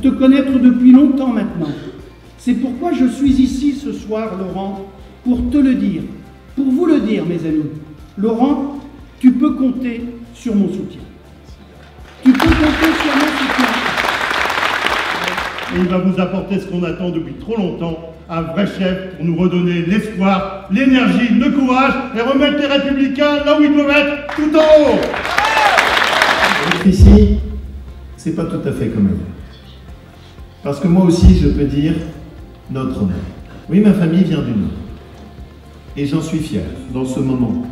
te connaître depuis longtemps maintenant. C'est pourquoi je suis ici ce soir, Laurent, pour te le dire, pour vous le dire, mes amis. Laurent, tu peux compter sur mon soutien. Tu peux compter sur mon soutien. Et il va vous apporter ce qu'on attend depuis trop longtemps, un vrai chef pour nous redonner l'espoir, l'énergie, le courage et remettre les Républicains là où ils doivent être, tout en haut. Être ici, c'est pas tout à fait comme ailleurs. Parce que moi aussi, je peux dire notre Nord. Oui, ma famille vient du Nord. Et j'en suis fier dans ce moment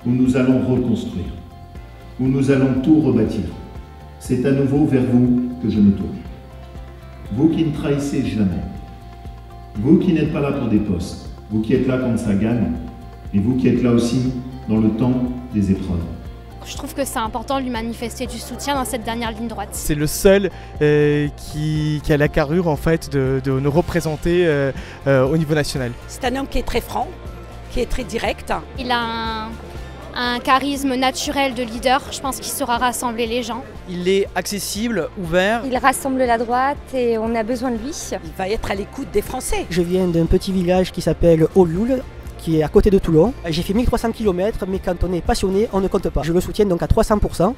où nous allons reconstruire, où nous allons tout rebâtir. C'est à nouveau vers vous que je me tourne. Vous qui ne trahissez jamais, vous qui n'êtes pas là pour des postes, vous qui êtes là quand ça gagne, et vous qui êtes là aussi dans le temps des épreuves. Je trouve que c'est important de lui manifester du soutien dans cette dernière ligne droite. C'est le seul qui a la carrure en fait de nous représenter au niveau national. C'est un homme qui est très franc, qui est très direct. Il a un charisme naturel de leader, je pense qu'il saura rassembler les gens. Il est accessible, ouvert. Il rassemble la droite et on a besoin de lui. Il va être à l'écoute des Français. Je viens d'un petit village qui s'appelle Olioul, qui est à côté de Toulon. J'ai fait 1300 km, mais quand on est passionné, on ne compte pas. Je le soutiens donc à 300%,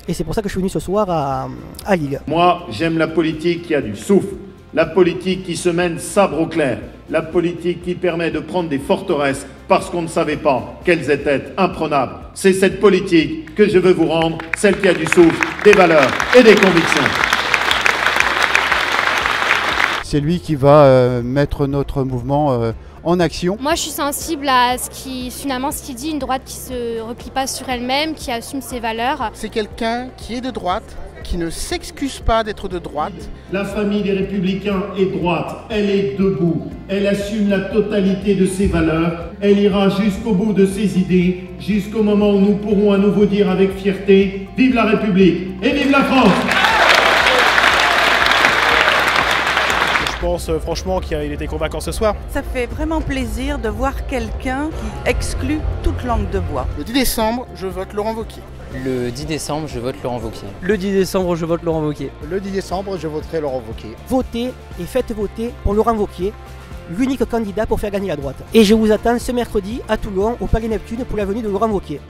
et c'est pour ça que je suis venu ce soir à Lille. Moi, j'aime la politique qui a du souffle, la politique qui se mène sabre au clair, la politique qui permet de prendre des forteresses parce qu'on ne savait pas qu'elles étaient imprenables. C'est cette politique que je veux vous rendre, celle qui a du souffle, des valeurs et des convictions. C'est lui qui va mettre notre mouvement en action. Moi je suis sensible à ce qu'il dit, une droite qui se replie pas sur elle-même, qui assume ses valeurs. C'est quelqu'un qui est de droite, qui ne s'excuse pas d'être de droite. La famille des Républicains est droite, elle est debout, elle assume la totalité de ses valeurs, elle ira jusqu'au bout de ses idées, jusqu'au moment où nous pourrons à nouveau dire avec fierté « Vive la République et vive la France !» Je pense franchement qu'il était convaincant ce soir. Ça fait vraiment plaisir de voir quelqu'un qui exclut toute langue de bois. Le 10 décembre, je vote Laurent Wauquiez. Le 10 décembre, je vote Laurent Wauquiez. Le 10 décembre, je vote Laurent Wauquiez. Le 10 décembre, je voterai Laurent Wauquiez. Votez et faites voter pour Laurent Wauquiez, l'unique candidat pour faire gagner la droite. Et je vous attends ce mercredi à Toulon, au Palais Neptune, pour la venue de Laurent Wauquiez.